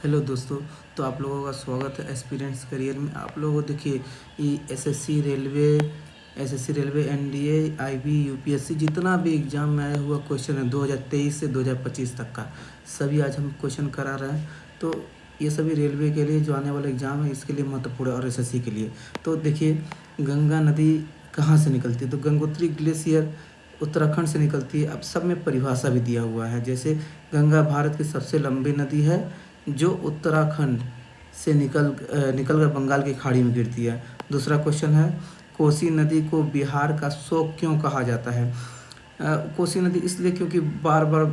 Hello दोस्तों। तो आप लोगों का स्वागत है एस्पिरेंट्स करियर में। आप लोगों को देखिए ये SSC railway NDA IB UPSC जितना भी एग्ज़ाम में आया हुआ क्वेश्चन है 2023 से 2025 तक का, सभी आज हम क्वेश्चन करा रहे हैं। तो ये सभी रेलवे के लिए जो आने वाला एग्ज़ाम है इसके लिए महत्वपूर्ण है और एसएससी के लिए। तो देखिए गंगा नदी कहाँ से निकलती है, तो गंगोत्री ग्लेशियर उत्तराखंड से निकलती है। अब सब में परिभाषा भी दिया हुआ है, जैसे गंगा भारत की सबसे लंबी नदी है जो उत्तराखंड से निकलकर बंगाल की खाड़ी में गिरती है। दूसरा क्वेश्चन है, कोसी नदी को बिहार का शोक क्यों कहा जाता है। कोसी नदी इसलिए क्योंकि बार बार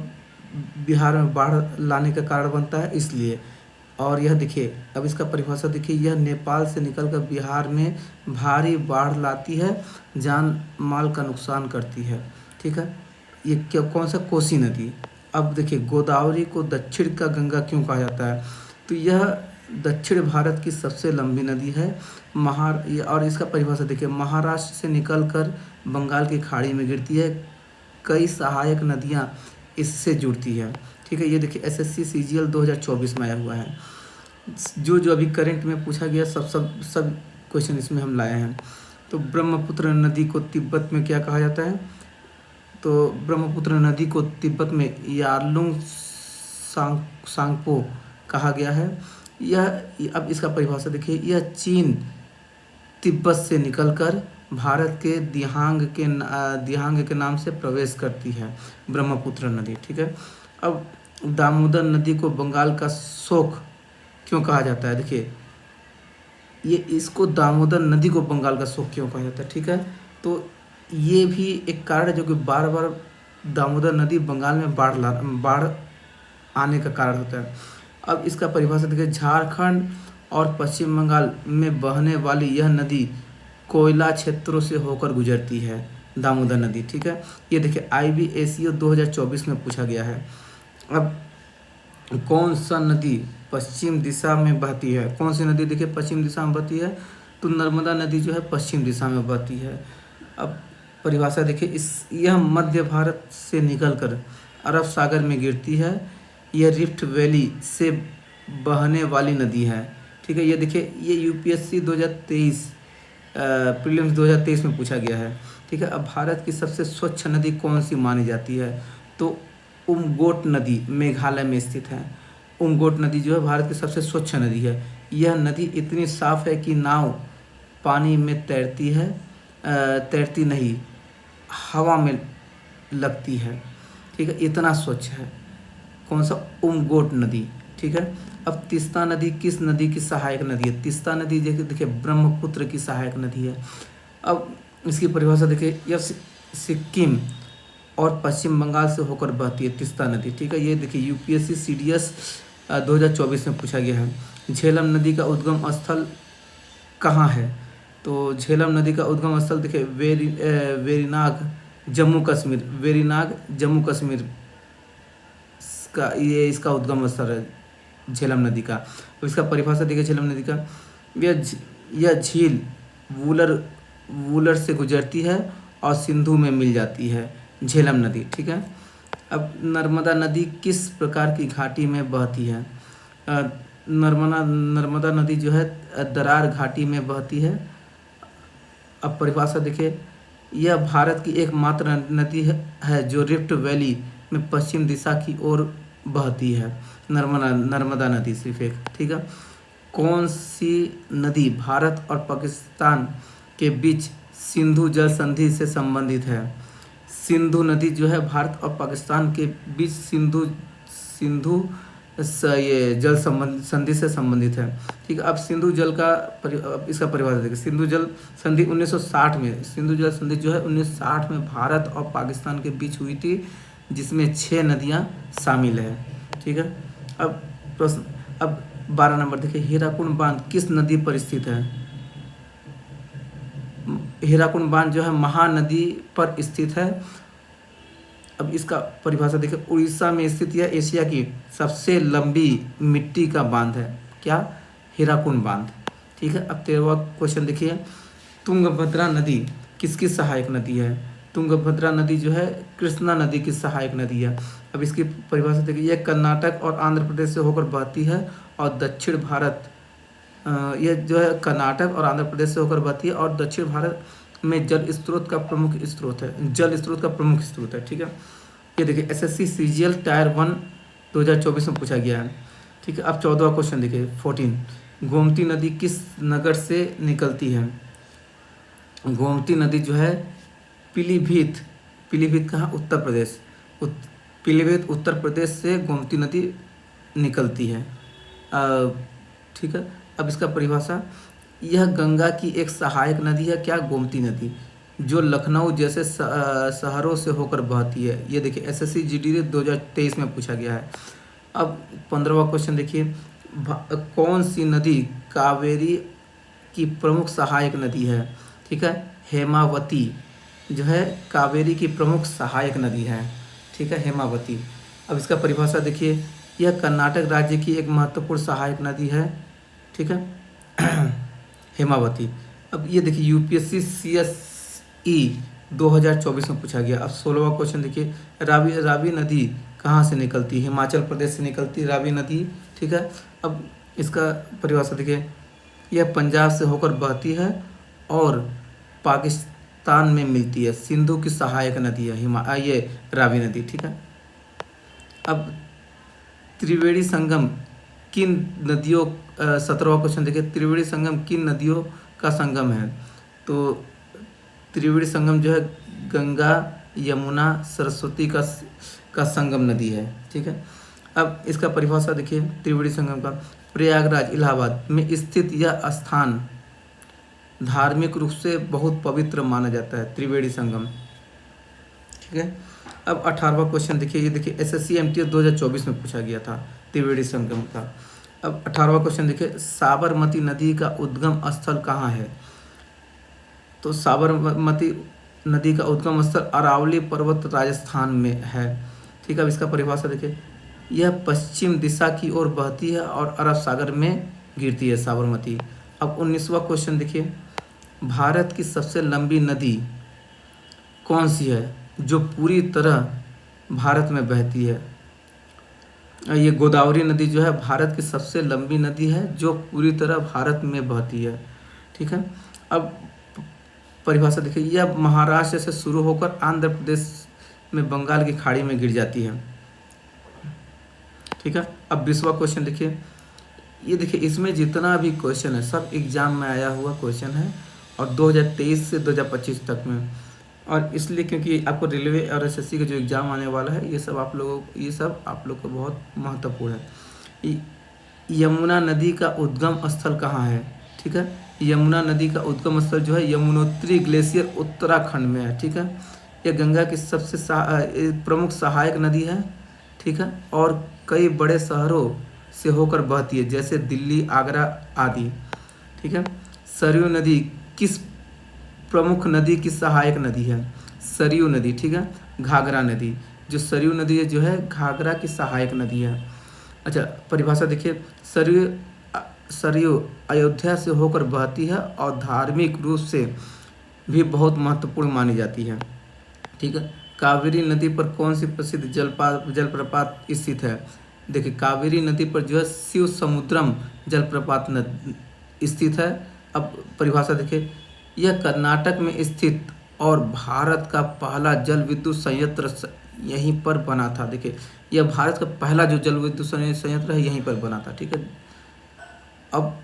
बिहार में बाढ़ लाने का कारण बनता है, इसलिए। और यह देखिए, अब इसका परिभाषा देखिए, यह नेपाल से निकलकर बिहार में भारी बाढ़ लाती है, जान माल का नुकसान करती है। ठीक है, ये क्या कौन सा, कोसी नदी। अब देखिए, गोदावरी को दक्षिण का गंगा क्यों कहा जाता है, तो यह दक्षिण भारत की सबसे लंबी नदी है। और इसका परिभाषा देखिए, महाराष्ट्र से निकलकर बंगाल की खाड़ी में गिरती है, कई सहायक नदियां इससे जुड़ती है। ठीक है, ये देखिए एसएससी सीजीएल 2024 में आया हुआ है। जो जो अभी करंट में पूछा गया सब क्वेश्चन इसमें हम लाए हैं। तो ब्रह्मपुत्र नदी को तिब्बत में क्या कहा जाता है, तो ब्रह्मपुत्र नदी को तिब्बत में यारलुंग सांगपो कहा गया है। यह, अब इसका परिभाषा देखिए, यह चीन तिब्बत से निकलकर भारत के दिहांग के नाम से प्रवेश करती है ब्रह्मपुत्र नदी। ठीक है, अब दामोदर नदी को बंगाल का शोक क्यों कहा जाता है, देखिए ये इसको दामोदर नदी को बंगाल का शोक क्यों कहा जाता है। ठीक है, तो ये भी एक कारण है जो कि बार बार दामोदर नदी बंगाल में बाढ़ आने का कारण होता है। अब इसका परिभाषा देखिए, झारखंड और पश्चिम बंगाल में बहने वाली यह नदी कोयला क्षेत्रों से होकर गुजरती है, दामोदर नदी। ठीक है, ये देखिए IBACO 2024 में पूछा गया है। अब कौन सा नदी पश्चिम दिशा में बहती है, कौन सी नदी देखिए पश्चिम दिशा में बहती है, तो नर्मदा नदी जो है पश्चिम दिशा में बहती है। अब परिभाषा देखिए, यह मध्य भारत से निकलकर अरब सागर में गिरती है, यह रिफ्ट वैली से बहने वाली नदी है। ठीक है, ये देखिए ये यूपीएससी 2023 प्रीलिम्स 2023 में पूछा गया है। ठीक है, अब भारत की सबसे स्वच्छ नदी कौन सी मानी जाती है, तो उमगोट नदी मेघालय में स्थित है। उमगोट नदी जो है भारत की सबसे स्वच्छ नदी है। यह नदी इतनी साफ है कि नाव पानी में तैरती नहीं, हवा में लगती है। ठीक है, इतना स्वच्छ है। कौन सा, उमगोट नदी। ठीक है, अब तीस्ता नदी किस नदी की सहायक नदी है, तीस्ता नदी देखिए ब्रह्मपुत्र की सहायक नदी है। अब इसकी परिभाषा देखिए, यह सिक्किम और पश्चिम बंगाल से होकर बहती है तीस्ता नदी। ठीक है, ये देखिए यूपीएससी सीडीएस 2024 में पूछा गया है। झेलम नदी का उद्गम स्थल कहाँ है, तो झेलम नदी का उद्गम स्थल देखिए वेरीनाग जम्मू कश्मीर का, ये इसका उद्गम स्थल है झेलम नदी का। तो इसका परिभाषा देखिए झेलम नदी का, यह झील वुलर से गुजरती है और सिंधु में मिल जाती है, झेलम नदी। ठीक है, अब नर्मदा नदी किस प्रकार की घाटी में बहती है, नर्मदा नदी जो है दरार घाटी में बहती है। अब परिभाषा देखिए, यह भारत की एकमात्र नदी है जो रिफ्ट वैली में पश्चिम दिशा की ओर बहती है, नर्मदा नदी सिर्फ एक। ठीक है, कौन सी नदी भारत और पाकिस्तान के बीच सिंधु जल संधि से संबंधित है, सिंधु नदी जो है भारत और पाकिस्तान के बीच सिंधु ये जल संधि से संबंधित है। ठीक है, अब सिंधु जल का अब इसका परिभाषा देखिए, सिंधु जल संधि 1960 में, सिंधु जल संधि जो है 1960 में भारत और पाकिस्तान के बीच हुई थी, जिसमें 6 नदियां शामिल है। ठीक है, अब प्रश्न, अब 12 नंबर देखिए, हीराकुंड बांध किस नदी पर स्थित है, हीराकुंड बांध जो है महानदी पर स्थित है। अब इसका परिभाषा देखिए, उड़ीसा में स्थित यह एशिया की सबसे लंबी मिट्टी का बांध है, क्या, हीराकुंड बांध। ठीक है, अब 13वां क्वेश्चन देखिए, तुंगभद्रा नदी किसकी सहायक नदी है, तुंगभद्रा नदी जो है कृष्णा नदी की सहायक नदी है। अब इसकी परिभाषा देखिए, यह कर्नाटक और आंध्र प्रदेश से होकर बहती है और दक्षिण भारत यह जो है कर्नाटक और आंध्र प्रदेश से होकर बहती है और दक्षिण भारत में जल स्रोत का प्रमुख स्रोत है, जल स्रोत का प्रमुख स्रोत है। ठीक है, ये देखिए एसएससी सीजीएल टायर 1 2024 में पूछा गया है। ठीक है, अब 14वां क्वेश्चन देखिए 14, गोमती नदी किस नगर से निकलती है? गोमती नदी जो है पीलीभीत, पीलीभीत कहाँ? उत्तर प्रदेश, पीलीभीत उत्तर प्रदेश से गोमती नदी निकलती है। ठीक है, अब इसका परिभाषा, यह गंगा की एक सहायक नदी है क्या? गोमती नदी, जो लखनऊ जैसे शहरों से होकर बहती है। ये देखिए एसएससी जीडी 2023 में पूछा गया है। अब 15वां क्वेश्चन देखिए, कौन सी नदी कावेरी की प्रमुख सहायक नदी है? ठीक है, हेमावती जो है कावेरी की प्रमुख सहायक नदी है। ठीक है, हेमावती। अब इसका परिभाषा देखिए, यह कर्नाटक राज्य की एक महत्वपूर्ण सहायक नदी है। ठीक है हेमावती। अब ये देखिए यूपीएससी सीएसई 2024 में पूछा गया। अब 16वां क्वेश्चन देखिए, रावी नदी कहाँ से निकलती है? हिमाचल प्रदेश से निकलती रावी नदी। ठीक है, अब इसका परिभाषा देखिए, यह पंजाब से होकर बहती है और पाकिस्तान में मिलती है, सिंधु की सहायक नदी है ये रावी नदी। ठीक है, अब त्रिवेणी संगम किन नदियों 17वां क्वेश्चन देखिए, त्रिवेणी संगम किन नदियों का संगम है? तो त्रिवेणी संगम जो है गंगा यमुना सरस्वती का संगम नदी है। ठीक है, अब इसका परिभाषा देखिए त्रिवेणी संगम का, प्रयागराज इलाहाबाद में स्थित यह स्थान धार्मिक रूप से बहुत पवित्र माना जाता है, त्रिवेणी संगम। ठीक है, अब 18वां क्वेश्चन देखिए, ये देखिए एसएससी एमटीएस 2024 में पूछा गया था त्रिवेणी संगम का। अब 18वां क्वेश्चन देखिए, साबरमती नदी का उद्गम स्थल कहाँ है? तो साबरमती नदी का उद्गम स्थल अरावली पर्वत राजस्थान में है। ठीक है, अब इसका परिभाषा देखिए, यह पश्चिम दिशा की ओर बहती है और अरब सागर में गिरती है साबरमती। अब 19वां क्वेश्चन देखिए, भारत की सबसे लंबी नदी कौन सी है जो पूरी तरह भारत में बहती है? ये गोदावरी नदी जो है भारत की सबसे लंबी नदी है जो पूरी तरह भारत में बहती है। ठीक है, अब परिभाषा देखिए, यह महाराष्ट्र से शुरू होकर आंध्र प्रदेश में बंगाल की खाड़ी में गिर जाती है। ठीक है, अब 20वां क्वेश्चन देखिए, ये देखिए इसमें जितना भी क्वेश्चन है सब एग्जाम में आया हुआ क्वेश्चन है और 2023 से 2025 तक में, और इसलिए क्योंकि आपको रेलवे और एसएससी का जो एग्ज़ाम आने वाला है ये सब आप लोग को बहुत महत्वपूर्ण है। यमुना नदी का उद्गम स्थल कहाँ है? ठीक है, यमुना नदी का उद्गम स्थल जो है यमुनोत्री ग्लेशियर उत्तराखंड में है। ठीक है, यह गंगा की सबसे प्रमुख सहायक नदी है। ठीक है, और कई बड़े शहरों से होकर बहती है जैसे दिल्ली, आगरा आदि। ठीक है, सरयू नदी किस प्रमुख नदी की सहायक नदी है? सरयू नदी। ठीक है, घाघरा नदी, जो सरयू नदी है जो है घाघरा की सहायक नदी है। अच्छा, परिभाषा देखिए, सरयू अयोध्या से होकर बहती है और धार्मिक रूप से भी बहुत महत्वपूर्ण मानी जाती है। ठीक है, कावेरी नदी पर कौन सी प्रसिद्ध जलप्रपात स्थित है? देखिए कावेरी नदी पर जो है शिव समुद्रम जलप्रपात स्थित है। अब परिभाषा देखिए, यह कर्नाटक में स्थित और भारत का पहला जल विद्युत संयंत्र यहीं पर बना था। देखिए यह भारत का पहला जो जल विद्युत संयंत्र है यहीं पर बना था। ठीक है, अब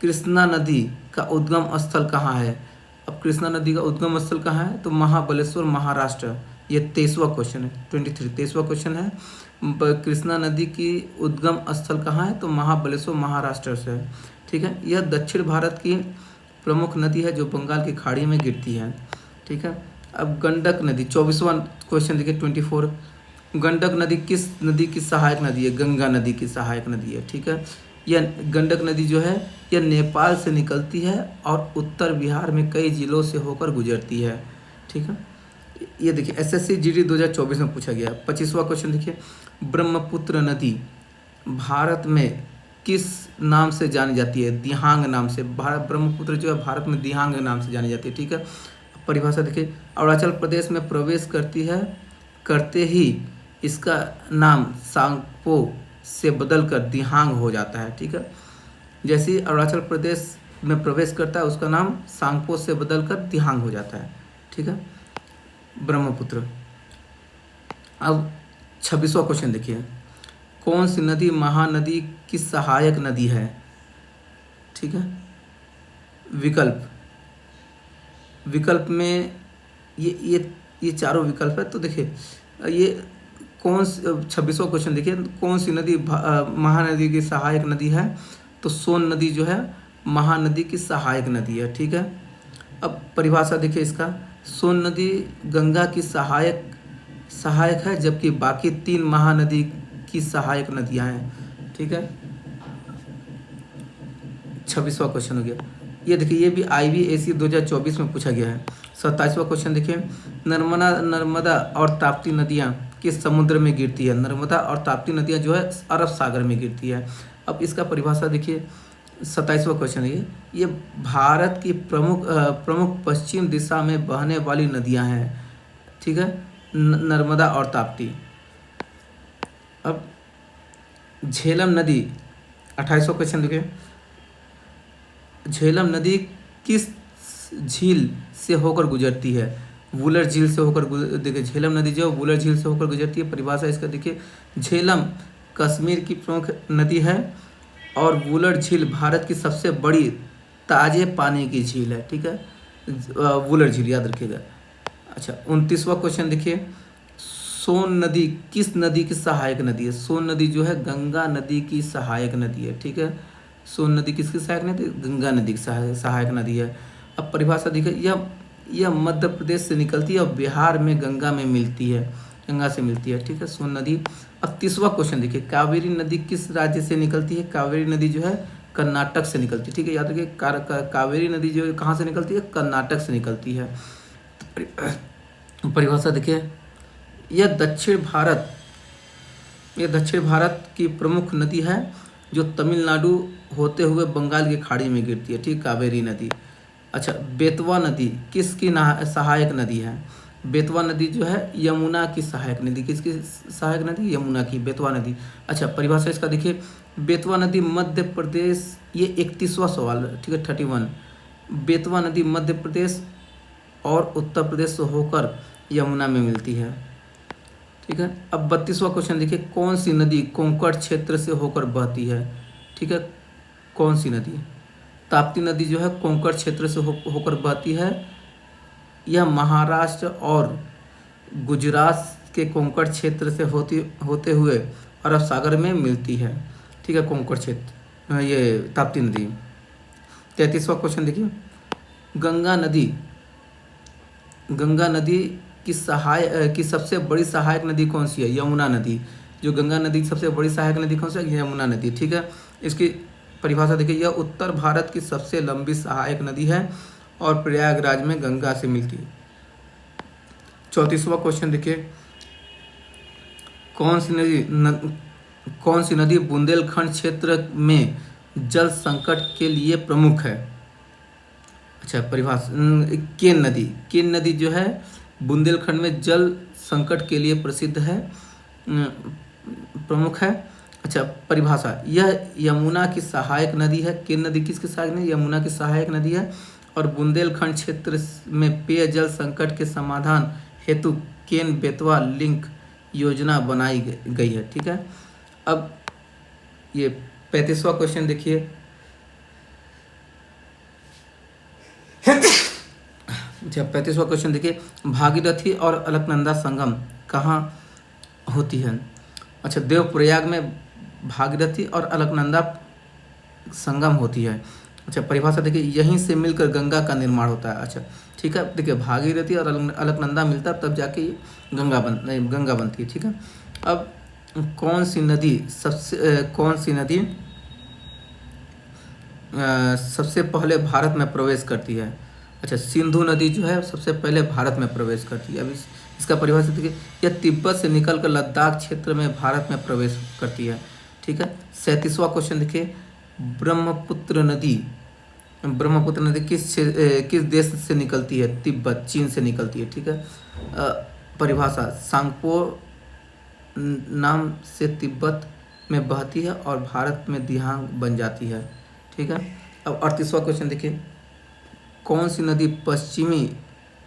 कृष्णा नदी का उद्गम स्थल कहाँ है? अब कृष्णा नदी का उद्गम स्थल कहाँ है? तो महाबलेश्वर, महाराष्ट्र। ये 23वां क्वेश्चन है, 23वां क्वेश्चन है। कृष्णा नदी की उद्गम स्थल कहाँ है? तो महाबलेश्वर, महाराष्ट्र से है। ठीक है, यह दक्षिण भारत की प्रमुख नदी है जो बंगाल की खाड़ी में गिरती है। ठीक है, अब गंडक नदी 24वां क्वेश्चन देखिए 24, गंडक नदी किस नदी की सहायक नदी है? गंगा नदी की सहायक नदी है। ठीक है, यह गंडक नदी जो है यह नेपाल से निकलती है और उत्तर बिहार में कई जिलों से होकर गुजरती है। ठीक है, ये देखिए एसएससी जीडी 2024 में पूछा गया। 25वां क्वेश्चन देखिए, ब्रह्मपुत्र नदी भारत में किस नाम से जानी जाती है? दिहांग नाम से। भारत ब्रह्मपुत्र जो है भारत में दिहांग नाम से जानी जाती है। ठीक है, परिभाषा देखिए, अरुणाचल प्रदेश में प्रवेश करती है, करते ही इसका नाम सांगपो से बदलकर दिहांग हो जाता है। ठीक है, जैसे ही अरुणाचल प्रदेश में प्रवेश करता है उसका नाम सांगपो से बदलकर दिहांग हो जाता है। ठीक है, ब्रह्मपुत्र। अब 26वां क्वेश्चन देखिए, कौन सी नदी महानदी की सहायक नदी है? ठीक है, विकल्प में ये चारों विकल्प है। तो देखिए ये 26वां क्वेश्चन देखिए, कौन सी नदी महानदी की सहायक नदी है? तो सोन नदी जो है महानदी की सहायक नदी है। ठीक है, अब परिभाषा देखिए इसका, सोन नदी गंगा की सहायक है, जबकि बाकी 3 महानदी की सहायक नदियां हैं। ठीक है, 26वां क्वेश्चन हो गया। ये देखिए, ये भी IBSC 2024 में पूछा गया है। 27वां क्वेश्चन देखिए, नर्मदा और ताप्ती नदियाँ किस समुद्र में गिरती है? नर्मदा और ताप्ती नदियाँ जो है अरब सागर में गिरती है। अब इसका परिभाषा देखिए, 27वां क्वेश्चन है, ये भारत की प्रमुख पश्चिम दिशा में बहने वाली नदियाँ हैं। ठीक है, नर्मदा और ताप्ती। अब झेलम नदी, 28वां क्वेश्चन देखिए, झेलम नदी किस झील से होकर गुजरती है? वुलर झील से होकर देखिए, झेलम नदी जो है वुलर झील से होकर गुजरती है। परिभाषा इसका देखिए, झेलम कश्मीर की प्रमुख नदी है और वुलर झील भारत की सबसे बड़ी ताजे पानी की झील है। ठीक है, वुलर झील याद रखिएगा। अच्छा, 29वां क्वेश्चन देखिए, सोन नदी किस नदी की सहायक नदी है? सोन नदी जो है गंगा नदी की सहायक नदी है। ठीक है, सोन नदी किसकी सहायक नदी? गंगा नदी की सहायक नदी है। अब परिभाषा देखिए, यह मध्य प्रदेश से निकलती है और बिहार में गंगा में मिलती है, गंगा से मिलती है। ठीक है, सोन नदी। अब 30वां क्वेश्चन देखिए, कावेरी नदी किस राज्य से निकलती है? कावेरी नदी जो है कर्नाटक से निकलती है। ठीक है, याद रखिए, कावेरी नदी जो है कहाँ से निकलती है? कर्नाटक से निकलती है। परिभाषा देखिए, यह दक्षिण भारत की प्रमुख नदी है जो तमिलनाडु होते हुए बंगाल की खाड़ी में गिरती है। ठीक, कावेरी नदी। अच्छा, बेतवा नदी किसकी सहायक नदी है? बेतवा नदी जो है यमुना की सहायक नदी। किसकी सहायक नदी? यमुना की, बेतवा नदी। अच्छा, परिभाषा इसका देखिए, बेतवा नदी मध्य प्रदेश, ये 31वां सवाल है। ठीक है, 31। बेतवा नदी मध्य प्रदेश और उत्तर प्रदेश से होकर यमुना में मिलती है। ठीक है, अब 32वां क्वेश्चन देखिए, कौन सी नदी कोंकण क्षेत्र से होकर बहती है? ठीक है, कौन सी नदी? ताप्ती नदी जो है कोंकण क्षेत्र से होकर बहती है। यह महाराष्ट्र और गुजरात के कोंकण क्षेत्र से होते हुए अरब सागर में मिलती है। ठीक है, कोंकण क्षेत्र, ये ताप्ती नदी। 33वां क्वेश्चन देखिए, गंगा नदी की सबसे बड़ी सहायक नदी कौन सी है? यमुना नदी। जो गंगा नदी की सबसे बड़ी सहायक नदी कौन सी है? यमुना नदी। ठीक है, इसकी परिभाषा देखिए, यह उत्तर भारत की सबसे लंबी सहायक नदी है और प्रयागराज में गंगा से मिलती है। 34वां क्वेश्चन देखिए, कौन सी नदी बुंदेलखंड क्षेत्र में जल संकट के लिए प्रमुख है? अच्छा, परिभाषा, केन नदी जो है बुंदेलखंड में जल संकट के लिए प्रसिद्ध है, प्रमुख है। अच्छा, परिभाषा, यह यमुना की सहायक नदी है। केन नदी किसकी सहायक नदी? यमुना की सहायक नदी है और बुंदेलखंड क्षेत्र में पेयजल संकट के समाधान हेतु केन बेतवा लिंक योजना बनाई गई है। ठीक है, अब ये 35वां क्वेश्चन देखिए, अच्छा 35वां क्वेश्चन देखिए, भागीरथी और अलकनंदा संगम कहाँ होती है? अच्छा, देवप्रयाग में भागीरथी और अलकनंदा संगम होती है। अच्छा, परिभाषा देखिए, यहीं से मिलकर गंगा का निर्माण होता है। अच्छा, ठीक है, देखिए भागीरथी और अलकनंदा मिलता है तब जाके ये गंगा बनती है। ठीक है, अब कौन सी नदी सबसे पहले भारत में प्रवेश करती है? अच्छा, सिंधु नदी जो है सबसे पहले भारत में प्रवेश करती है। अब इसका परिभाषा देखिए, यह तिब्बत से निकलकर लद्दाख क्षेत्र में भारत में प्रवेश करती है। ठीक है, 37वां क्वेश्चन देखिए, ब्रह्मपुत्र नदी ब्रह्मपुत्र नदी किस देश से निकलती है? तिब्बत, चीन से निकलती है। ठीक है। परिभाषा, सांगपो नाम से तिब्बत में बहती है और भारत में दिहांग बन जाती है। ठीक है। अब 38वां क्वेश्चन देखिए, कौन सी नदी पश्चिमी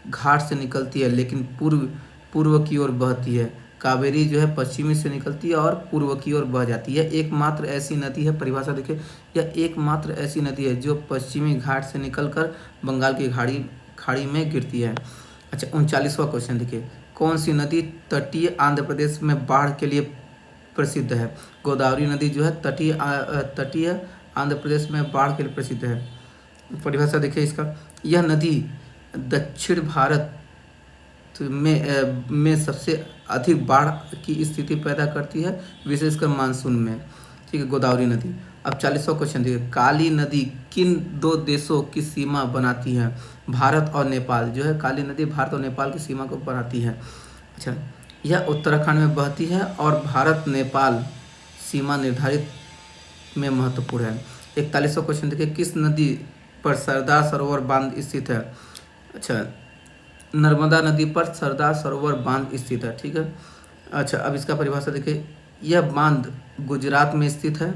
घाट से निकलती है लेकिन पूर्व पूर्व की ओर बहती है? कावेरी जो है पश्चिमी से निकलती है और पूर्व की ओर बह जाती है। एकमात्र ऐसी नदी है, परिभाषा देखिए, यह एकमात्र ऐसी नदी है जो पश्चिमी घाट से निकलकर बंगाल की खाड़ी में गिरती है। अच्छा, 39वां क्वेश्चन देखिए, कौन सी नदी तटीय आंध्र प्रदेश में बाढ़ के लिए प्रसिद्ध है? गोदावरी नदी जो है तटीय आंध्र प्रदेश में बाढ़ के लिए प्रसिद्ध है। परिभाषा देखिए इसका, यह नदी दक्षिण भारत में सबसे अधिक बाढ़ की स्थिति पैदा करती है, विशेषकर मानसून में। ठीक है, गोदावरी नदी। अब 40वां क्वेश्चन देखिए, काली नदी किन दो देशों की सीमा बनाती है? भारत और नेपाल जो है, काली नदी भारत और नेपाल की सीमा को बनाती है। अच्छा, यह उत्तराखंड में बहती है और भारत नेपाल सीमा निर्धारित में महत्वपूर्ण है। 41वां क्वेश्चन देखिए, किस नदी पर सरदार सरोवर बांध स्थित है? अच्छा, नर्मदा नदी पर सरदार सरोवर बांध स्थित है। ठीक है। अच्छा, अब इसका परिभाषा देखिए, यह बांध गुजरात में स्थित है,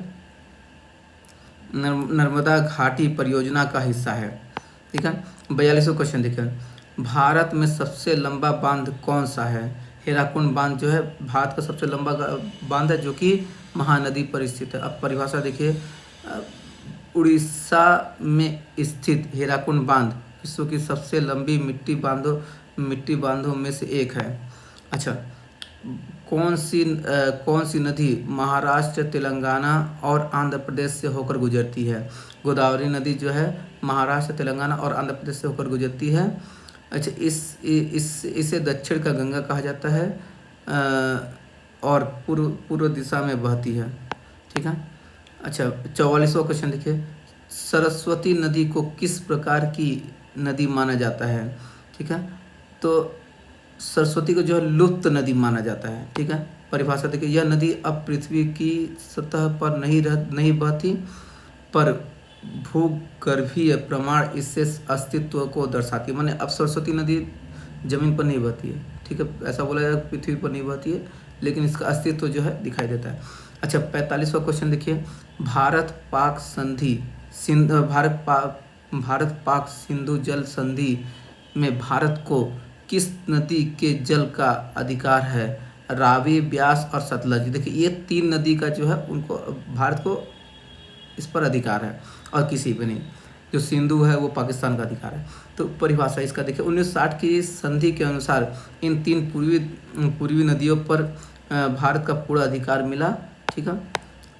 नर्मदा घाटी परियोजना का हिस्सा है। ठीक है। 42वां क्वेश्चन देखिए, भारत में सबसे लंबा बांध कौन सा है? हीराकुंड बांध जो है भारत का सबसे लंबा बांध है, जो कि महानदी पर स्थित है। अब परिभाषा देखिए, उड़ीसा में स्थित हीराकुंड बांध विश्व की सबसे लंबी मिट्टी बांधों में से एक है। अच्छा, कौन सी नदी महाराष्ट्र, तेलंगाना और आंध्र प्रदेश से होकर गुजरती है? गोदावरी नदी जो है महाराष्ट्र, तेलंगाना और आंध्र प्रदेश से होकर गुजरती है। अच्छा, इसे दक्षिण का गंगा कहा जाता है और पूर्व दिशा में बहती है। ठीक है। अच्छा, 44वां क्वेश्चन देखिए, सरस्वती नदी को किस प्रकार की नदी माना जाता है? ठीक है, तो सरस्वती को जो है लुप्त नदी माना जाता है। ठीक है। परिभाषा देखिए, यह नदी अब पृथ्वी की सतह पर नहीं बहती, पर भूगर्भीय प्रमाण इससे अस्तित्व को दर्शाती है। माने अब सरस्वती नदी जमीन पर नहीं बहती है। ठीक है, ऐसा बोला जाए पृथ्वी पर नहीं बहती है, लेकिन इसका अस्तित्व जो है दिखाई देता है। अच्छा, 45वां क्वेश्चन देखिए, भारत पाक सिंधु जल संधि में भारत को किस नदी के जल का अधिकार है? रावी, ब्यास और सतलज। देखिए, ये 3 नदी का जो है उनको भारत को इस पर अधिकार है और किसी पे नहीं। जो सिंधु है वो पाकिस्तान का अधिकार है। तो परिभाषा इसका देखिए, 1960 की संधि के अनुसार इन 3 पूर्वी नदियों पर भारत का पूरा अधिकार मिला। ठीक है।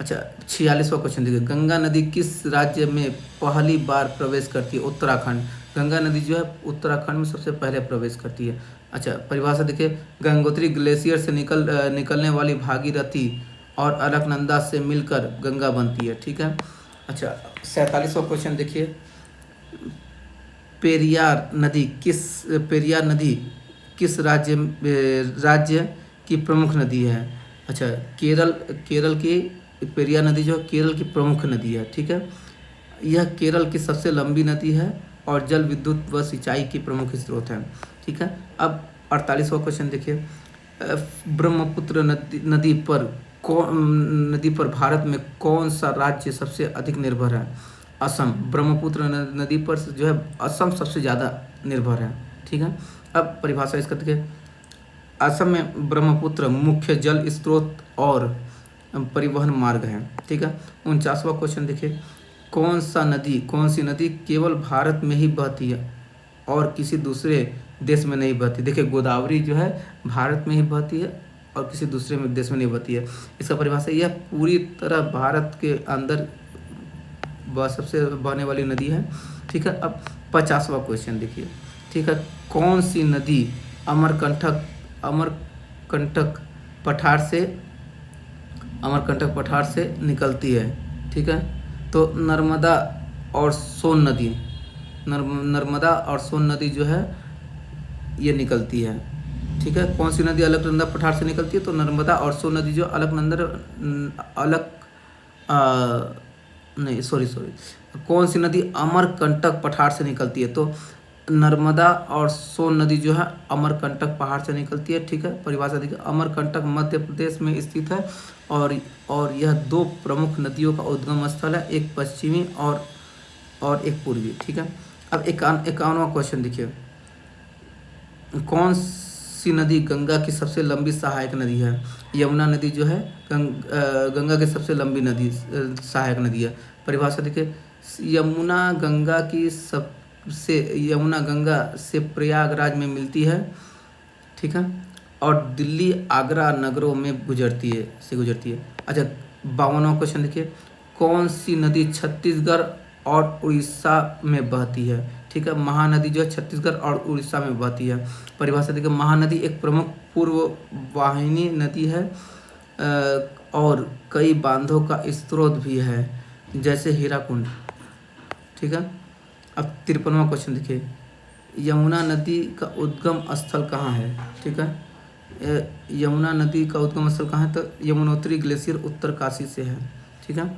अच्छा, 46वां क्वेश्चन देखिए, गंगा नदी किस राज्य में पहली बार प्रवेश करती है? उत्तराखंड। गंगा नदी जो है उत्तराखंड में सबसे पहले प्रवेश करती है। अच्छा, परिभाषा देखिए, गंगोत्री ग्लेशियर से निकलने वाली भागीरथी और अलकनंदा से मिलकर गंगा बनती है। ठीक है। अच्छा, 47वां क्वेश्चन देखिए, पेरियार नदी किस राज्य की प्रमुख नदी है? अच्छा, केरल की पेरियार नदी जो केरल की प्रमुख नदी है। ठीक है। यह केरल की सबसे लंबी नदी है और जल विद्युत व सिंचाई की प्रमुख स्रोत है। ठीक है। अब 48वां क्वेश्चन देखिए, ब्रह्मपुत्र नदी पर भारत में कौन सा राज्य सबसे अधिक निर्भर है? असम। ब्रह्मपुत्र नदी पर जो है असम सबसे ज़्यादा निर्भर है। ठीक है। अब परिभाषा इसका देखिए, असम में ब्रह्मपुत्र मुख्य जल स्रोत और परिवहन मार्ग है। ठीक है। 49वां क्वेश्चन देखिए, कौन सी नदी केवल भारत में ही बहती है और किसी दूसरे देश में नहीं बहती? देखिए, गोदावरी जो है भारत में ही बहती है और किसी दूसरे देश में नहीं बहती है। इसका परिभाषा, यह पूरी तरह भारत के अंदर सबसे बहने वाली नदी है। ठीक है। अब 50वां क्वेश्चन देखिए, ठीक है, कौन सी नदी अमरकंटक पठार से निकलती है? ठीक है, तो नर्मदा और सोन नदी जो है ये निकलती है। ठीक है। कौन सी नदी अलकनंदा पठार से निकलती है? तो नर्मदा और सोन नदी जो नहीं, सॉरी सॉरी, कौन सी नदी अमरकंटक पठार से निकलती है? तो नर्मदा और सोन नदी जो है अमरकंटक पहाड़ से निकलती है। ठीक है, परिभाषा देखिए, अमरकंटक मध्य प्रदेश में स्थित है और यह दो प्रमुख नदियों का उद्गम स्थल है, एक पश्चिमी और एक पूर्वी। ठीक है, अब 51वां क्वेश्चन देखिए, कौन सी नदी गंगा की सबसे लंबी सहायक नदी है? यमुना नदी जो है गंगा की सबसे लंबी नदी सहायक नदी है। परिभाषा देखिए, यमुना गंगा से प्रयागराज में मिलती है। ठीक है, और दिल्ली आगरा नगरों में गुजरती है। अच्छा, 52वां क्वेश्चन देखिए, कौन सी नदी छत्तीसगढ़ और उड़ीसा में बहती है? ठीक है, महानदी जो है छत्तीसगढ़ और उड़ीसा में बहती है। परिभाषा देखिए, महानदी एक प्रमुख पूर्व वाहिनी नदी है और कई बांधों का स्रोत भी है, जैसे हीराकुंड। ठीक है, अब 53वां क्वेश्चन देखिए, यमुना नदी का उद्गम स्थल कहाँ है? ठीक है, यमुना नदी का उद्गम स्थल कहाँ है? तो यमुनोत्री ग्लेशियर उत्तरकाशी से है। ठीक है,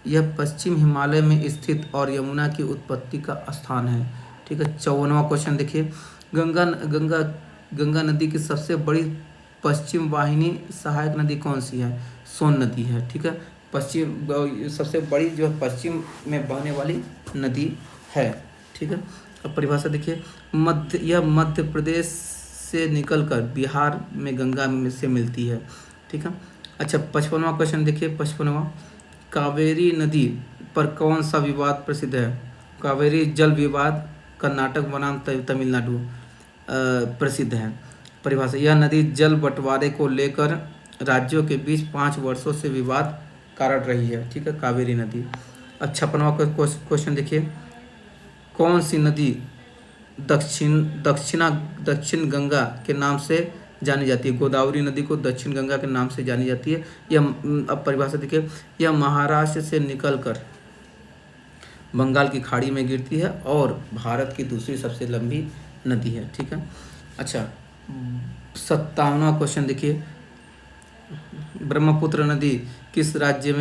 यह पश्चिम हिमालय में स्थित और यमुना की उत्पत्ति का स्थान है। ठीक है, 54वां क्वेश्चन देखिए, गंगा नदी की सबसे बड़ी पश्चिम वाहिनी सहायक नदी कौन सी है? सोन नदी है। ठीक है, सबसे बड़ी जो है पश्चिम में बहने वाली नदी है। ठीक है, अब परिभाषा देखिए, यह मध्य प्रदेश से निकलकर बिहार में गंगा से मिलती है। ठीक है, अच्छा, 55वां क्वेश्चन देखिए, 55वां, कावेरी नदी पर कौन सा विवाद प्रसिद्ध है? कावेरी जल विवाद कर्नाटक बनाम तमिलनाडु प्रसिद्ध है। परिभाषा, यह नदी जल बंटवारे को लेकर राज्यों के बीच 5 वर्षों से विवाद कारण रही है। ठीक है, कावेरी नदी। अब 56वां क्वेश्चन देखिए, कौन सी नदी दक्षिण गंगा के नाम से जानी जाती है? गोदावरी नदी को दक्षिण गंगा के नाम से जानी जाती है। अब परिभाषा देखिए, यह महाराष्ट्र से निकलकर बंगाल की खाड़ी में गिरती है और भारत की दूसरी सबसे लंबी नदी है। ठीक है, अच्छा, 57वां क्वेश्चन देखिए, ब्रह्मपुत्र नदी किस राज्य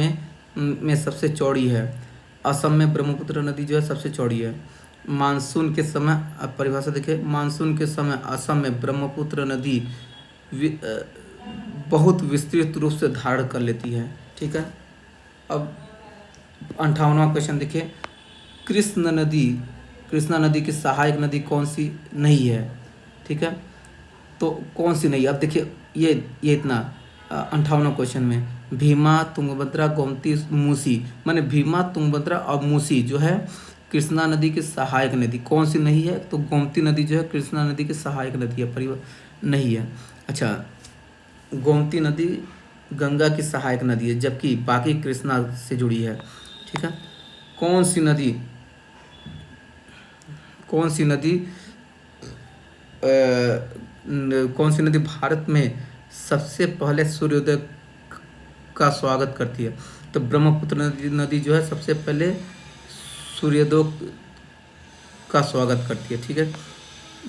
में सबसे चौड़ी है? असम में ब्रह्मपुत्र नदी जो है सबसे चौड़ी है। मानसून के समय, अब परिभाषा देखिए, मानसून के समय असम में ब्रह्मपुत्र नदी बहुत विस्तृत रूप से धारण कर लेती है। ठीक है, अब 58वां क्वेश्चन देखिए, कृष्णा नदी की सहायक नदी कौन सी नहीं है? ठीक है, तो कौन सी नहीं? अब देखिए, ये इतना 58वां क्वेश्चन में भीमा, तुंगभद्रा, गोमती, मूसी, माने भीमा, तुंगभद्रा और मूसी जो है कृष्णा नदी की सहायक नदी कौन सी नहीं है? तो गोमती नदी जो है कृष्णा नदी की सहायक नदी है, नहीं है। अच्छा, गोमती नदी गंगा की सहायक नदी है, जबकि बाकी कृष्णा से जुड़ी है। ठीक है, कौन सी नदी भारत में सबसे पहले सूर्योदय का स्वागत करती है? तो ब्रह्मपुत्र नदी जो है सबसे पहले सूर्योदय का स्वागत करती है। ठीक है,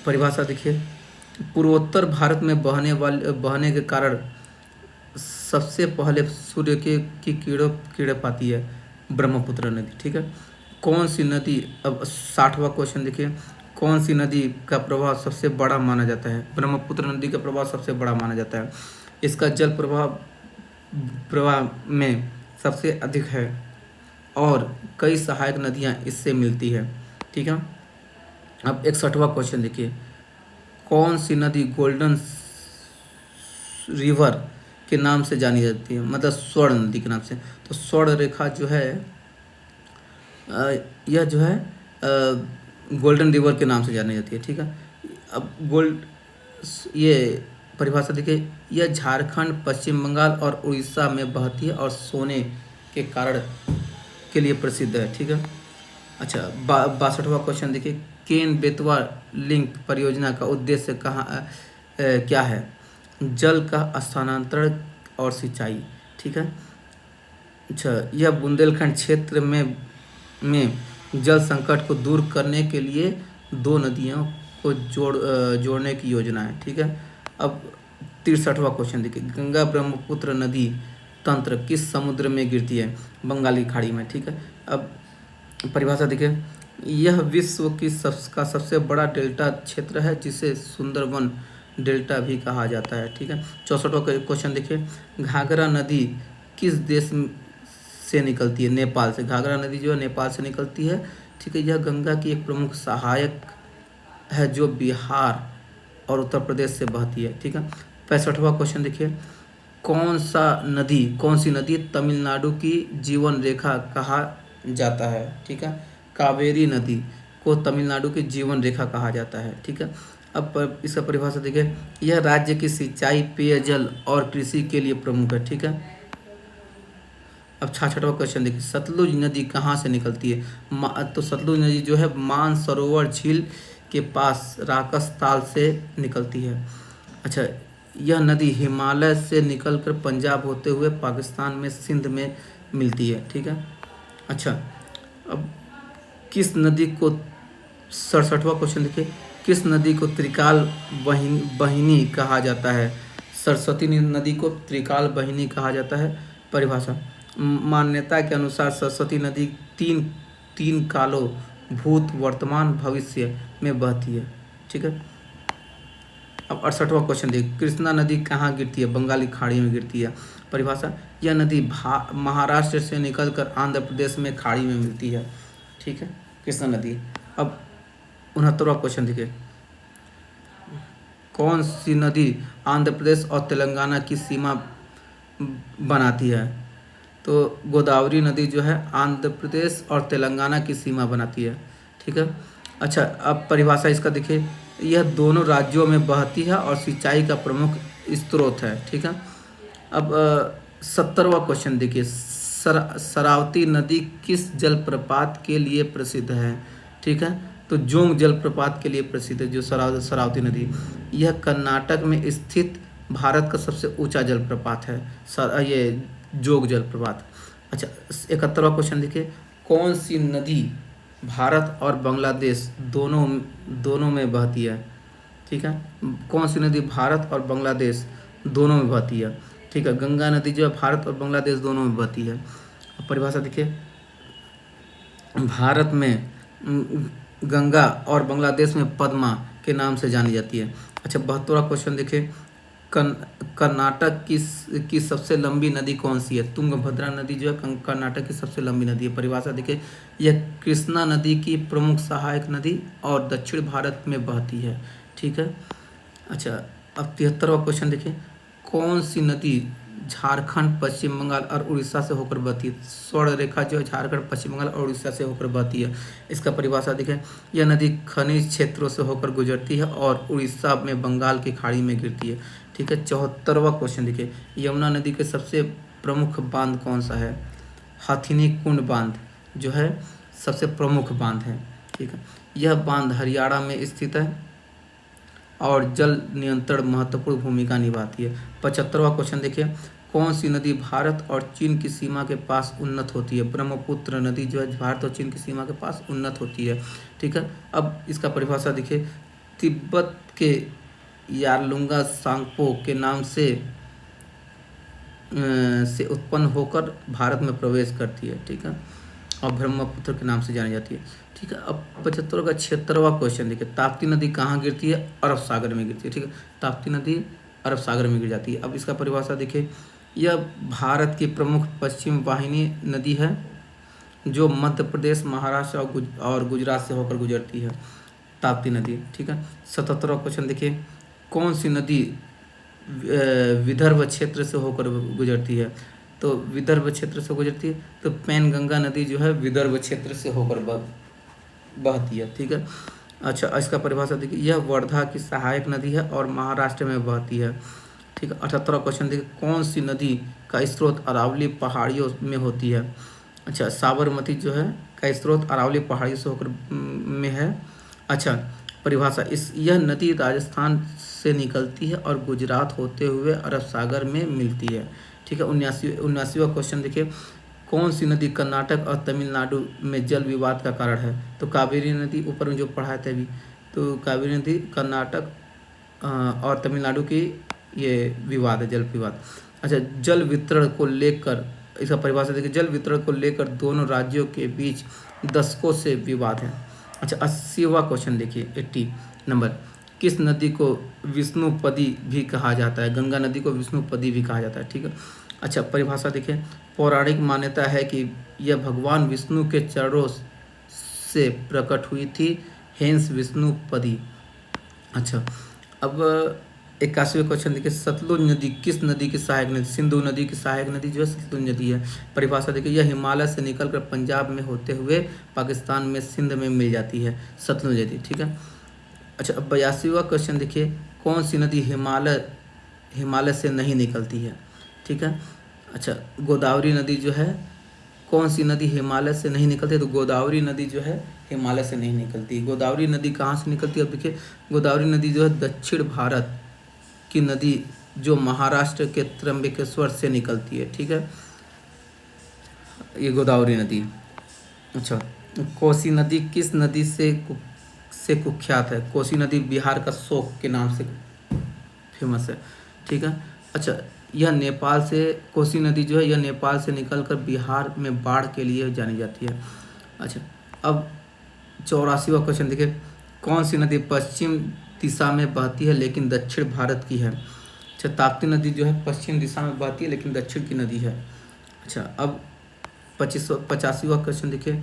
परिभाषा देखिए, पूर्वोत्तर भारत में बहने के कारण सबसे पहले सूर्य की किरणें पाती है ब्रह्मपुत्र नदी। ठीक है, कौन सी नदी, अब 60वां क्वेश्चन देखिए, कौन सी नदी का प्रवाह सबसे बड़ा माना जाता है? ब्रह्मपुत्र नदी का प्रवाह सबसे बड़ा माना जाता है। इसका जल प्रवाह में सबसे अधिक है और कई सहायक नदियां इससे मिलती है। ठीक है, अब 61वां क्वेश्चन देखिए, कौन सी नदी गोल्डन रिवर के नाम से जानी जाती है? मतलब स्वर्ण नदी के नाम से। तो स्वर्ण रेखा जो है यह जो है गोल्डन रिवर के नाम से जानी जाती है। ठीक है, अब ये परिभाषा देखिए, यह झारखंड, पश्चिम बंगाल और उड़ीसा में बहती है और सोने के कारण के लिए प्रसिद्ध है। ठीक है, अच्छा, 62वां क्वेश्चन देखिए, केन बेतवा लिंक परियोजना का उद्देश्य क्या है? जल का स्थानांतरण और सिंचाई। ठीक है, अच्छा, यह बुंदेलखंड क्षेत्र में जल संकट को दूर करने के लिए 2 नदियों को जोड़ने की योजना है। ठीक है, अब 63वां क्वेश्चन देखिए, गंगा ब्रह्मपुत्र नदी तंत्र किस समुद्र में गिरती है? बंगाली खाड़ी में। ठीक है, अब परिभाषा देखिए, यह विश्व की का सबसे बड़ा डेल्टा क्षेत्र है जिसे सुंदरबन डेल्टा भी कहा जाता है। ठीक है, 64वां क्वेश्चन देखिए, घाघरा नदी किस देश से निकलती है? नेपाल से। घाघरा नदी जो है नेपाल से निकलती है। ठीक है, यह गंगा की एक प्रमुख सहायक है जो बिहार और उत्तर प्रदेश से बहती है। ठीक है, 65वां क्वेश्चन देखिए, कौन सी नदी तमिलनाडु की जीवन रेखा कहा जाता है? ठीक है, कावेरी नदी को तमिलनाडु की जीवन रेखा कहा जाता है। ठीक है, अब इसका परिभाषा देखिए, यह राज्य की सिंचाई, पेयजल और कृषि के लिए प्रमुख है। ठीक है, अब 66वां क्वेश्चन देखिए, सतलुज नदी कहाँ से निकलती है? तो सतलुज नदी जो है मानसरोवर झील के पास राकस ताल से निकलती है। अच्छा, यह नदी हिमालय से निकलकर पंजाब होते हुए पाकिस्तान में सिंध में मिलती है। ठीक है, अच्छा, अब किस नदी को 67वां क्वेश्चन देखिए, किस नदी को त्रिकाल बहिनी कहा जाता है? सरस्वती नदी को त्रिकाल बहिनी कहा जाता है। परिभाषा, मान्यता के अनुसार सरस्वती नदी तीन कालों भूत, वर्तमान, भविष्य में बहती है। ठीक है, अब 68वां क्वेश्चन देखिए, कृष्णा नदी कहाँ गिरती है? बंगाली खाड़ी में गिरती है। परिभाषा, यह नदी महाराष्ट्र से निकलकर आंध्र प्रदेश में खाड़ी में मिलती है। ठीक है, कृष्णा नदी। अब 69वां क्वेश्चन देखिए, कौन सी नदी आंध्र प्रदेश और तेलंगाना की सीमा बनाती है? तो गोदावरी नदी जो है आंध्र प्रदेश और तेलंगाना की सीमा बनाती है। ठीक है, अच्छा, अब परिभाषा इसका देखिए, यह दोनों राज्यों में बहती है और सिंचाई का प्रमुख स्रोत है। ठीक है, अब 70वां क्वेश्चन देखिए, शरावती नदी किस जलप्रपात के लिए प्रसिद्ध है? ठीक है, तो जोंग जलप्रपात के लिए प्रसिद्ध है जो शरावती नदी। यह कर्नाटक में स्थित भारत का सबसे ऊंचा जलप्रपात है, ये जोग जलप्रपात। अच्छा, 71वां क्वेश्चन देखिए, कौन सी नदी भारत और बांग्लादेश दोनों में बहती है? ठीक है, कौन सी नदी भारत और बांग्लादेश दोनों में बहती है? ठीक है, गंगा नदी जो है भारत और बांग्लादेश दोनों में बहती है। परिभाषा देखिए, भारत में गंगा और बांग्लादेश में पद्मा के नाम से जानी जाती है। अच्छा, 72वां क्वेश्चन देखिए, कर्नाटक की सबसे लंबी नदी कौन सी है? तुंगभद्रा नदी जो है कर्नाटक की सबसे लंबी नदी है। परिभाषा देखिए, यह कृष्णा नदी की प्रमुख सहायक नदी और दक्षिण भारत में बहती है। ठीक है, अच्छा, अब 73वां क्वेश्चन देखिए, कौन सी नदी झारखंड, पश्चिम बंगाल और उड़ीसा से होकर बहती है? स्वर्ण रेखा जो है झारखंड, पश्चिम बंगाल और उड़ीसा से होकर बहती है। इसका परिभाषा देखें, यह नदी खनिज क्षेत्रों से होकर गुजरती है और उड़ीसा में बंगाल की खाड़ी में गिरती है। ठीक है, 74वां क्वेश्चन देखिए, यमुना नदी के सबसे प्रमुख बांध कौन सा है? हथिनी कुंड बांध जो है सबसे प्रमुख बांध है। ठीक है, यह बांध हरियाणा में स्थित है और जल नियंत्रण महत्वपूर्ण भूमिका निभाती है। 75वां क्वेश्चन देखिए, कौन सी नदी भारत और चीन की सीमा के पास उन्नत होती है? ब्रह्मपुत्र नदी जो है भारत और चीन की सीमा के पास उन्नत होती है। ठीक है, अब इसका परिभाषा देखिए, तिब्बत के यारलुंगा सांगपो के नाम से उत्पन्न होकर भारत में प्रवेश करती है। ठीक है, और ब्रह्मपुत्र के नाम से जानी जाती है। ठीक है, अब 75 का 76वां क्वेश्चन देखिए, ताप्ती नदी कहाँ गिरती है? अरब सागर में गिरती है। ठीक है, ताप्ती नदी अरब सागर में गिर जाती है। अब इसका परिभाषा देखिए, यह भारत की प्रमुख पश्चिम वाहिनी नदी है जो मध्य प्रदेश, महाराष्ट्र और गुजरात से होकर गुजरती है, ताप्ती नदी। ठीक है, 77वां क्वेश्चन देखिए, कौन सी नदी विदर्भ क्षेत्र से होकर गुजरती है? तो विदर्भ क्षेत्र से गुजरती है तो पैनगंगा नदी जो है विदर्भ क्षेत्र से होकर बहती है। ठीक है, अच्छा, इसका परिभाषा देखिए, यह वर्धा की सहायक नदी है और महाराष्ट्र में बहती है। ठीक है, 78वां क्वेश्चन देखिए, कौन सी नदी का स्रोत अरावली पहाड़ियों में होती है? अच्छा, साबरमती जो है का स्रोत अरावली पहाड़ियों से होकर में है। अच्छा, परिभाषा, यह नदी राजस्थान से निकलती है और गुजरात होते हुए अरब सागर में मिलती है। ठीक है, 79वां क्वेश्चन देखिए, कौन सी नदी कर्नाटक और तमिलनाडु में जल विवाद का कारण है? तो कावेरी नदी, ऊपर में जो पढ़ाए थे अभी, तो कावेरी नदी कर्नाटक और तमिलनाडु की ये विवाद है, जल विवाद। अच्छा, जल वितरण को लेकर, इसका परिभाषा देखिए, जल वितरण को लेकर दोनों राज्यों के बीच दशकों से विवाद है। अच्छा, 80वां क्वेश्चन देखिए, 80 नंबर, किस नदी को विष्णुपदी भी कहा जाता है? गंगा नदी को विष्णुपदी भी कहा जाता है, ठीक है। अच्छा, परिभाषा देखिए, पौराणिक मान्यता है कि यह भगवान विष्णु के चरणों से प्रकट हुई थी, हेंस विष्णुपदी। अच्छा, अब 81वें क्वेश्चन देखिए, सतलुज नदी किस नदी की सहायक नदी? सिंधु नदी की सहायक नदी जो है सतलुज नदी है। परिभाषा देखिए, यह हिमालय से निकलकर पंजाब में होते हुए पाकिस्तान में सिंध में मिल जाती है, सतलुज नदी, ठीक है। अच्छा, अब 82वां क्वेश्चन देखिए, कौन सी नदी हिमालय से नहीं निकलती है? ठीक है। अच्छा, गोदावरी नदी जो है, कौन सी नदी हिमालय से नहीं निकलती? तो गोदावरी नदी जो है हिमालय से नहीं निकलती। गोदावरी नदी कहाँ से निकलती है? अब देखिए, गोदावरी नदी जो है दक्षिण भारत की नदी जो महाराष्ट्र के त्र्यंबकेश्वर से निकलती है, ठीक है, ये गोदावरी नदी। अच्छा, कोसी नदी किस नदी से कुख्यात है? कोसी नदी बिहार का शोक के नाम से फेमस है, ठीक है। अच्छा, यह नेपाल से, कोसी नदी जो है यह नेपाल से निकलकर बिहार में बाढ़ के लिए जानी जाती है। अच्छा, अब 84वां क्वेश्चन देखिए, कौन सी नदी पश्चिम दिशा में बहती है लेकिन दक्षिण भारत की है? अच्छा, ताप्ती नदी जो है पश्चिम दिशा में बहती है लेकिन दक्षिण की नदी है। अच्छा, अब 85वां क्वेश्चन देखिए,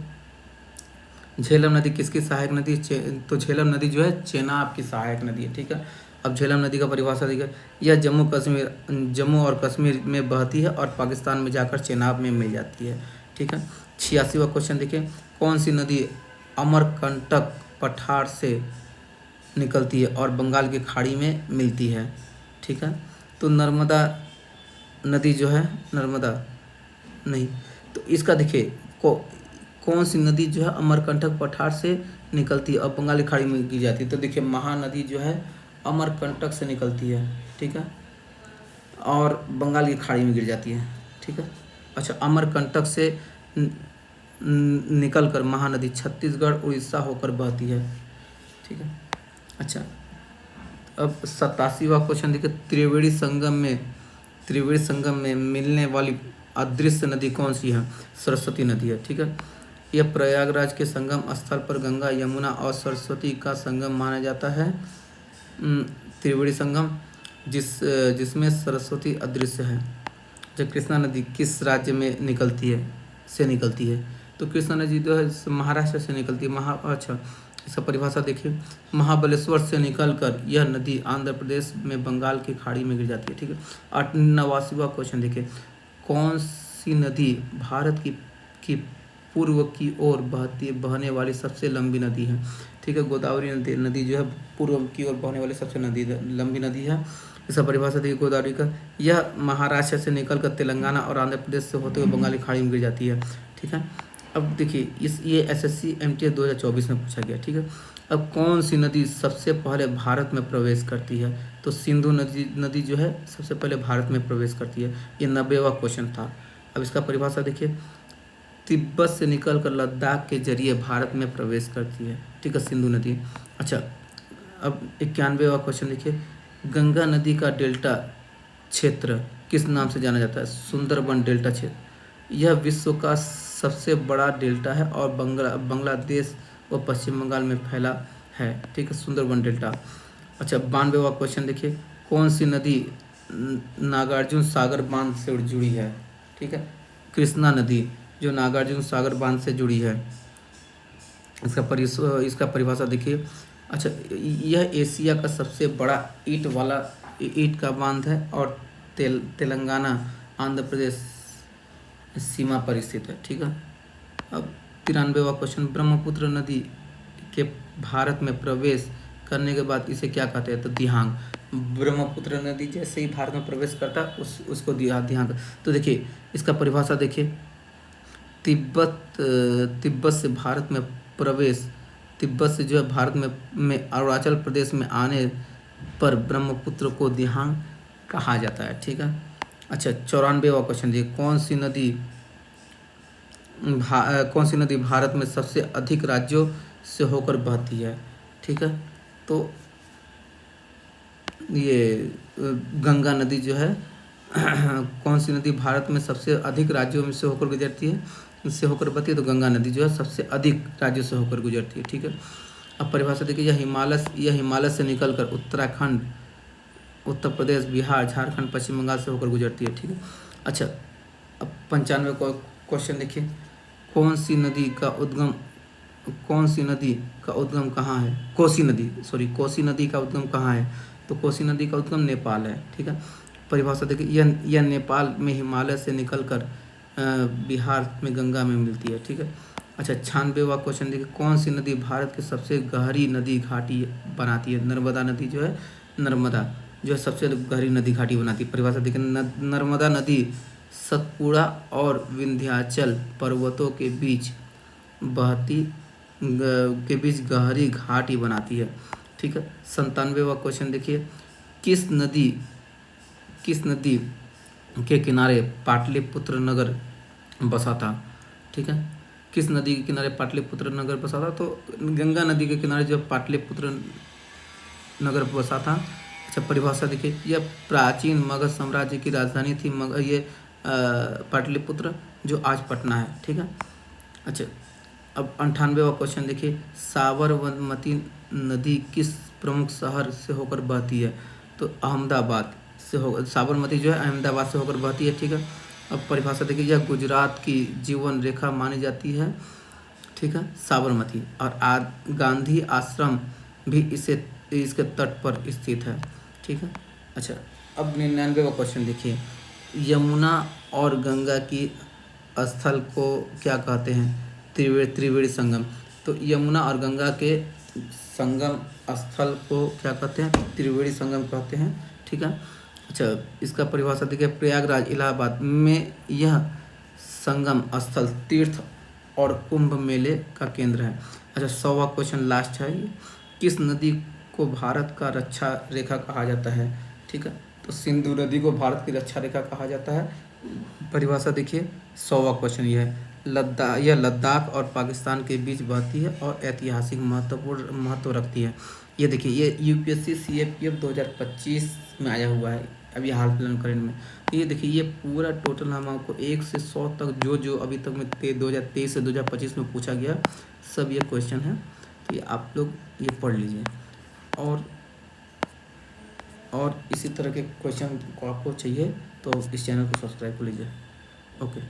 झेलम नदी किसकी सहायक नदी? तो झेलम नदी जो है चेनाब की सहायक नदी है, ठीक है। अब झेलम नदी का परिभाषा देखिए, यह जम्मू और कश्मीर में बहती है और पाकिस्तान में जाकर चेनाब में मिल जाती है, ठीक है। 86वां क्वेश्चन देखिए, कौन सी नदी अमरकंटक पठार से निकलती है और बंगाल की खाड़ी में मिलती है? ठीक है, तो नर्मदा नदी जो है, नर्मदा नहीं, तो इसका देखिए कौन सी नदी जो है अमरकंटक पठार से निकलती है और बंगाल की खाड़ी में गिर जाती है? तो देखिए, महानदी जो है अमरकंटक से निकलती है, ठीक है, और बंगाल की खाड़ी में गिर जाती है, ठीक है। अच्छा, अमरकंटक से निकल कर महानदी छत्तीसगढ़ उड़ीसा होकर बहती है, ठीक है। अच्छा, अब 87वां क्वेश्चन देखिए, त्रिवेणी संगम में मिलने वाली अदृश्य नदी कौन सी है? सरस्वती नदी है, ठीक है। यह प्रयागराज के संगम स्थल पर गंगा, यमुना और सरस्वती का संगम माना जाता है। त्रिवेणी संगम जिसमें सरस्वती अदृश्य है। जब कृष्णा नदी किस राज्य में निकलती है? तो कृष्णा नदी जो है महाराष्ट्र से निकलती है। अच्छा, इसका परिभाषा देखिए, महाबलेश्वर से निकलकर यह नदी आंध्र प्रदेश में बंगाल की खाड़ी में गिर जाती है, ठीक है। 89वां क्वेश्चन देखिए, कौन सी नदी भारत की पूर्व की ओर बहने वाली सबसे लंबी नदी है? ठीक है, गोदावरी नदी जो है पूर्व की ओर बहने वाली सबसे लंबी नदी है। इसका परिभाषा देखिए, गोदावरी का, यह महाराष्ट्र से निकलकर तेलंगाना और आंध्र प्रदेश से होते हुए बंगाली खाड़ी में गिर जाती है, ठीक है। अब देखिए, ये SSC MTS 2024 में पूछा गया, ठीक है। अब कौन सी नदी सबसे पहले भारत में प्रवेश करती है? तो सिंधु नदी जो है सबसे पहले भारत में प्रवेश करती है। ये 90वां क्वेश्चन था। अब इसका परिभाषा देखिए, तिब्बत से निकलकर लद्दाख के जरिए भारत में प्रवेश करती है, ठीक है, सिंधु नदी। अच्छा, अब 91वां क्वेश्चन देखिए, गंगा नदी का डेल्टा क्षेत्र किस नाम से जाना जाता है? सुंदरबन डेल्टा क्षेत्र। यह विश्व का सबसे बड़ा डेल्टा है और बांग्लादेश व पश्चिम बंगाल में फैला है, ठीक है, सुंदरबन डेल्टा। अच्छा, 92वां क्वेश्चन देखिए, कौन सी नदी नागार्जुन सागर बांध से जुड़ी है? ठीक है, कृष्णा नदी जो नागार्जुन सागर बांध से जुड़ी है। इसका परिभाषा देखिए। अच्छा, यह एशिया का सबसे बड़ा ईंट का बांध है और तेलंगाना आंध्र प्रदेश सीमा पर स्थित है, ठीक है। अब 93वां क्वेश्चन, ब्रह्मपुत्र नदी के भारत में प्रवेश करने के बाद इसे क्या कहते हैं? तो दिहांग। ब्रह्मपुत्र नदी जैसे ही भारत में प्रवेश करता है उसको दिहांग। तो देखिए, इसका परिभाषा देखिए, तिब्बत से भारत में प्रवेश, तिब्बत से जो है भारत में अरुणाचल प्रदेश में आने पर ब्रह्मपुत्र को दिहांग कहा जाता है, ठीक है। अच्छा, 94वां क्वेश्चन देखिए, कौन सी नदी भारत में सबसे अधिक राज्यों से होकर बहती है? ठीक है, तो ये गंगा नदी जो है कौन सी नदी भारत में सबसे अधिक राज्यों में से होकर गुजरती है, इससे होकर बहती है? तो गंगा नदी जो है सबसे अधिक राज्यों से होकर गुजरती है। ठीक है, अब परिभाषा देखिए, यह हिमालय से निकलकर उत्तराखंड, उत्तर प्रदेश, बिहार, झारखंड, पश्चिम बंगाल से होकर गुजरती है। ठीक है, अच्छा, अब 95 क्वेश्चन देखिए, कौन सी नदी का उद्गम कहाँ है? कोसी नदी का उद्गम कहाँ है? तो कोसी नदी का उद्गम नेपाल है। ठीक है, परिभाषा देखिए, यह नेपाल में हिमालय से निकलकर बिहार में गंगा में मिलती है। ठीक है, अच्छा, 96वां क्वेश्चन देखिए, कौन सी नदी भारत की सबसे गहरी नदी घाटी बनाती है? नर्मदा नदी जो है, सबसे गहरी नदी घाटी बनाती है। परिभाषा देखिए, नर्मदा नदी सतपुड़ा और विंध्याचल पर्वतों के बीच गहरी घाटी बनाती है। ठीक है, 97वां क्वेश्चन देखिए, किस नदी के किनारे पाटलिपुत्र नगर बसा था? ठीक है, किस नदी के किनारे पाटलिपुत्र नगर बसा था? तो गंगा नदी के किनारे जो पाटलिपुत्र नगर बसा था। अच्छा, परिभाषा देखिए, यह प्राचीन मगध साम्राज्य की राजधानी थी। ये पाटलिपुत्र, जो आज पटना है। ठीक है, अच्छा, अब 98वां क्वेश्चन देखिए, साबरमती नदी किस प्रमुख शहर से होकर बहती है? तो अहमदाबाद से होकर, साबरमती जो है अहमदाबाद से होकर बहती है। ठीक है, अब परिभाषा देखिए, यह गुजरात की जीवन रेखा मानी जाती है। ठीक है, साबरमती, और गांधी आश्रम भी इसके तट पर स्थित है। ठीक है, अच्छा, अब 99वां क्वेश्चन देखिए, यमुना और गंगा की स्थल को क्या कहते हैं? त्रिवेणी संगम। तो यमुना और गंगा के संगम स्थल को क्या कहते हैं? त्रिवेणी संगम कहते हैं। ठीक है, अच्छा, इसका परिभाषा देखिए, प्रयागराज इलाहाबाद में यह संगम स्थल तीर्थ और कुंभ मेले का केंद्र है। अच्छा, 100वां क्वेश्चन लास्ट है ये, किस नदी को भारत का रक्षा रेखा कहा जाता है? ठीक है, तो सिंधु नदी को भारत की रक्षा रेखा कहा जाता है। परिभाषा देखिए, 100वां क्वेश्चन यह है, यह लद्दाख और पाकिस्तान के बीच बहती है और ऐतिहासिक महत्व रखती है। ये देखिए, ये यूपीएससी सीएपीएफ 2025 में आया हुआ है, अभी हाल फिलहाल करंट में। ये देखिए, ये पूरा टोटल हम आपको 1 से 100 तक जो अभी तक में 2023 से 2025 में पूछा गया, सब ये क्वेश्चन है। तो ये आप लोग ये पढ़ लीजिए, और इसी तरह के क्वेश्चन को आपको चाहिए तो इस चैनल को सब्सक्राइब कर लीजिए। ओके।